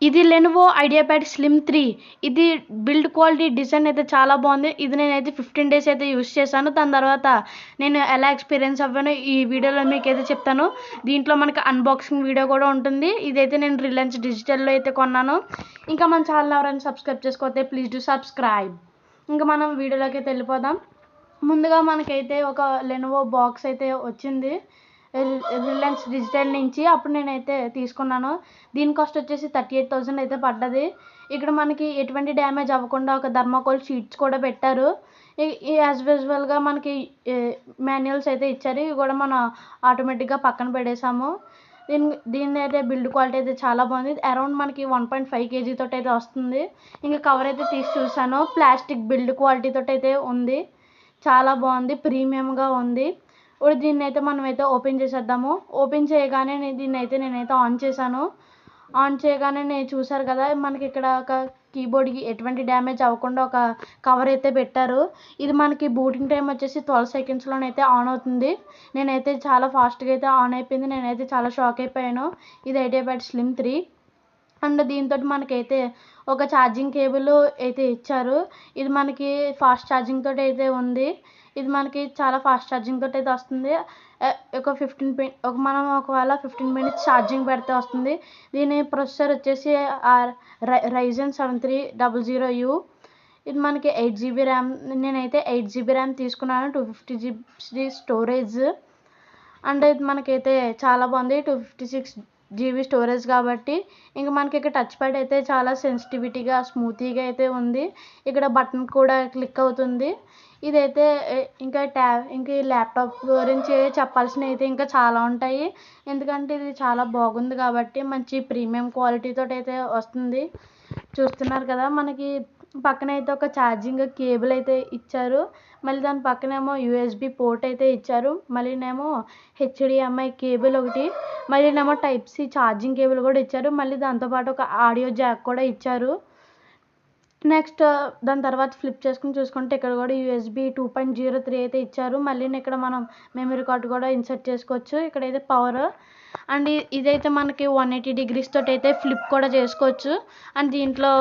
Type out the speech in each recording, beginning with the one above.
ఇది Lenovo IdeaPad slim 3. ఇది build quality design అయితే చాలా బాగుంది. ఇది నేనైతే 15 డేస్ అయితే యూస్ చేశాను. దాని తర్వాత నేను ఎలా ఎక్స్పీరియన్స్ అవ్వానో ఈ వీడియోలో మీకైతే చెప్తాను. దీంట్లో మనకి అన్బాక్సింగ్ వీడియో కూడా ఉంటుంది. ఇదైతే నేను రిలయన్స్ డిజిటల్లో అయితే కొన్నాను. ఇంకా మన ఛానల్ ఎవరైనా సబ్స్క్రైబ్ చేసుకోతే ప్లీజ్ డూ సబ్స్క్రైబ్. ఇంకా మనం వీడియోలోకి అయితే వెళ్ళిపోదాం. ముందుగా మనకైతే ఒక లెనోవో బాక్స్ అయితే వచ్చింది రిలయన్స్ డిజిటల్ నుంచి. అప్పుడు నేనైతే తీసుకున్నాను. దీని కాస్ట్ వచ్చేసి 38,000 అయితే పడ్డది. ఇక్కడ మనకి ఎటువంటి డ్యామేజ్ అవ్వకుండా ఒక థర్మాకోల్ షీట్స్ కూడా పెట్టారు. యాజ్ యూజువల్గా మనకి మాన్యువల్స్ అయితే ఇచ్చారు. ఇవి కూడా మనం ఆటోమేటిక్గా పక్కన పెట్టేసాము. దీని అయితే బిల్డ్ క్వాలిటీ అయితే చాలా బాగుంది. అరౌండ్ మనకి 1.5 kg తోటి అయితే వస్తుంది. ఇంకా కవర్ అయితే తీసి చూసాను. ప్లాస్టిక్ బిల్డ్ క్వాలిటీ తోటి అయితే ఉంది. చాలా బాగుంది, ప్రీమియంగా ఉంది. ఇప్పుడు దీన్ని అయితే మనమైతే ఓపెన్ చేసేద్దాము. ఓపెన్ చేయగానే నేనైతే ఆన్ చేశాను. ఆన్ చేయగానే చూసారు కదా, మనకి ఇక్కడ ఒక కీబోర్డ్కి ఎటువంటి డ్యామేజ్ అవ్వకుండా ఒక కవర్ అయితే పెట్టారు. ఇది మనకి బూటింగ్ టైం వచ్చేసి 12 సెకండ్స్లోనైతే ఆన్ అవుతుంది. నేనైతే చాలా ఫాస్ట్గా అయితే ఆన్ అయిపోయింది. నేనైతే చాలా షాక్ అయిపోయాను. ఇది ఐడియాప్యాడ్ స్లిమ్ 3. అండ్ దీంతో మనకైతే ఒక ఛార్జింగ్ కేబుల్ అయితే ఇచ్చారు. ఇది మనకి ఫాస్ట్ ఛార్జింగ్ తోటి అయితే ఉంది. ఇది మనకి చాలా ఫాస్ట్ ఛార్జింగ్ తోటి అయితే వస్తుంది. మనం ఒకవేళ 15 మినిట్స్ ఛార్జింగ్ పెడితే వస్తుంది. దీని ప్రొసెసర్ వచ్చేసి Ryzen 7300U. ఇది మనకి 8GB ర్యామ్. నేనైతే 8GB ర్యామ్ తీసుకున్నాను. 256GB storage. అండ్ ఇది మనకైతే చాలా బాగుంది. 256GB స్టోరేజ్ కాబట్టి. ఇంకా మనకి ఇక్కడ టచ్ ప్యాడ్ అయితే చాలా సెన్సిటివిటీగా స్మూతీగా అయితే ఉంది. ఇక్కడ బటన్ కూడా క్లిక్ అవుతుంది. ఇదైతే ఇంకా ఈ ల్యాప్టాప్ గురించి చెప్పాల్సినవి అయితే ఇంకా చాలా ఉంటాయి. ఎందుకంటే ఇది చాలా బాగుంది కాబట్టి మంచి ప్రీమియం క్వాలిటీతో అయితే వస్తుంది. చూస్తున్నారు కదా, మనకి పక్కన అయితే ఒక ఛార్జింగ్ కేబుల్ అయితే ఇచ్చారు. మళ్ళీ దాని పక్కనేమో USB పోర్ట్ అయితే ఇచ్చారు. మళ్ళీనేమో HDMI కేబుల్ ఒకటి, మళ్ళీనేమో Type-C ఛార్జింగ్ కేబుల్ కూడా ఇచ్చారు. మళ్ళీ దాంతోపాటు ఒక ఆడియో జాక్ కూడా ఇచ్చారు. నెక్స్ట్ దాని తర్వాత ఫ్లిప్ చేసుకుని చూసుకుంటే ఇక్కడ కూడా USB 2.03 అయితే ఇచ్చారు. మళ్ళీ ఇక్కడ మనం మెమరీ కార్డు కూడా ఇన్సర్ట్ చేసుకోవచ్చు. ఇక్కడైతే పవర్. అండ్ ఇదైతే మనకి 180 degrees తోటి అయితే ఫ్లిప్ కూడా చేసుకోవచ్చు. అండ్ దీంట్లో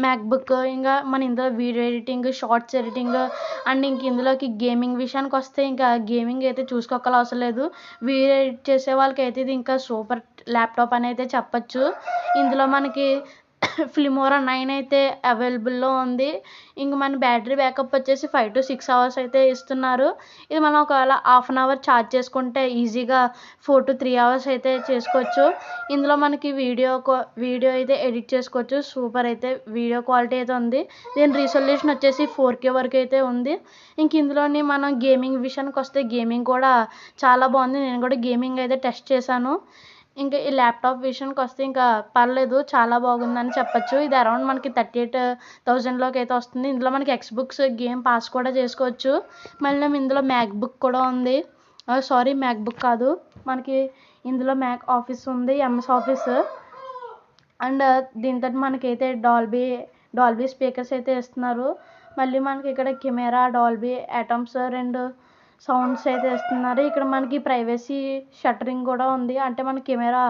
మ్యాక్బుక్, ఇంకా మన ఇందులో video editing, shorts editing, and ఇంక ఇందులోకి గేమింగ్ విషయానికి వస్తే ఇంకా గేమింగ్ అయితే చూసుకోగల అవసరం లేదు. వీడియో ఎడిట్ చేసే వాళ్ళకి అయితే ఇది ఇంకా సూపర్ ల్యాప్టాప్ అని అయితే చెప్పచ్చు. ఇందులో మనకి ఫిల్మోరా 9 అయితే అవైలబుల్లో ఉంది. ఇంక మన బ్యాటరీ బ్యాకప్ వచ్చేసి 5 to 6 hours అయితే ఇస్తున్నారు. ఇది మనం ఒకవేళ హాఫ్ అన్ అవర్ ఛార్జ్ చేసుకుంటే ఈజీగా 4 to 3 hours అయితే చేసుకోవచ్చు. ఇందులో మనకి వీడియో అయితే ఎడిట్ చేసుకోవచ్చు. సూపర్ అయితే వీడియో క్వాలిటీ అయితే ఉంది. దీని రిజల్యూషన్ వచ్చేసి 4K వరకు అయితే ఉంది. ఇంక ఇందులోని మనం గేమింగ్ విషయానికి వస్తే గేమింగ్ కూడా చాలా బాగుంది. నేను కూడా గేమింగ్ అయితే టెస్ట్ చేశాను. ఇంకా ఈ ల్యాప్టాప్ విషయానికి వస్తే ఇంకా పర్లేదు, చాలా బాగుందని చెప్పచ్చు. ఇది అరౌండ్ మనకి 38,000లోకి అయితే వస్తుంది. ఇందులో మనకి ఎక్స్బుక్స్ గేమ్ పాస్ కూడా చేసుకోవచ్చు. మళ్ళీ ఇందులో మ్యాక్బుక్ కూడా ఉంది. మ్యాక్బుక్ కాదు, మనకి ఇందులో మ్యాక్ ఆఫీస్ ఉంది, MS ఆఫీస్. అండ్ దీంతో మనకైతే డాల్బీ స్పీకర్స్ అయితే ఇస్తున్నారు. మళ్ళీ మనకి ఇక్కడ కెమెరా, డాల్బీ అటామ్స్ 2 సౌండ్స్ అయితే ఇస్తున్నారు. ఇక్కడ మనకి ప్రైవసీ షట్టరింగ్ కూడా ఉంది. అంటే మన కెమెరా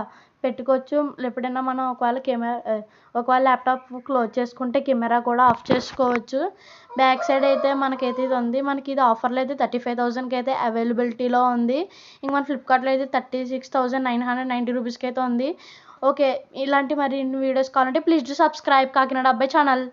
పెట్టుకోవచ్చు. ఎప్పుడైనా మనం ఒకవేళ ల్యాప్టాప్ క్లోజ్ చేసుకుంటే కెమెరా కూడా ఆఫ్ చేసుకోవచ్చు. బ్యాక్ సైడ్ అయితే మనకైతే ఇది ఉంది. మనకి ఇది ఆఫర్లో అయితే 35,000కి అయితే అవైలబిలిటీలో ఉంది. ఇంక మన ఫ్లిప్కార్ట్లో అయితే 36,990 రూపీస్కి అయితే ఉంది. ఓకే, ఇలాంటి మరిన్ని వీడియోస్ కావాలంటే ప్లీజ్ డూ సబ్స్క్రైబ్ కాకినాడ అబ్బాయి ఛానల్.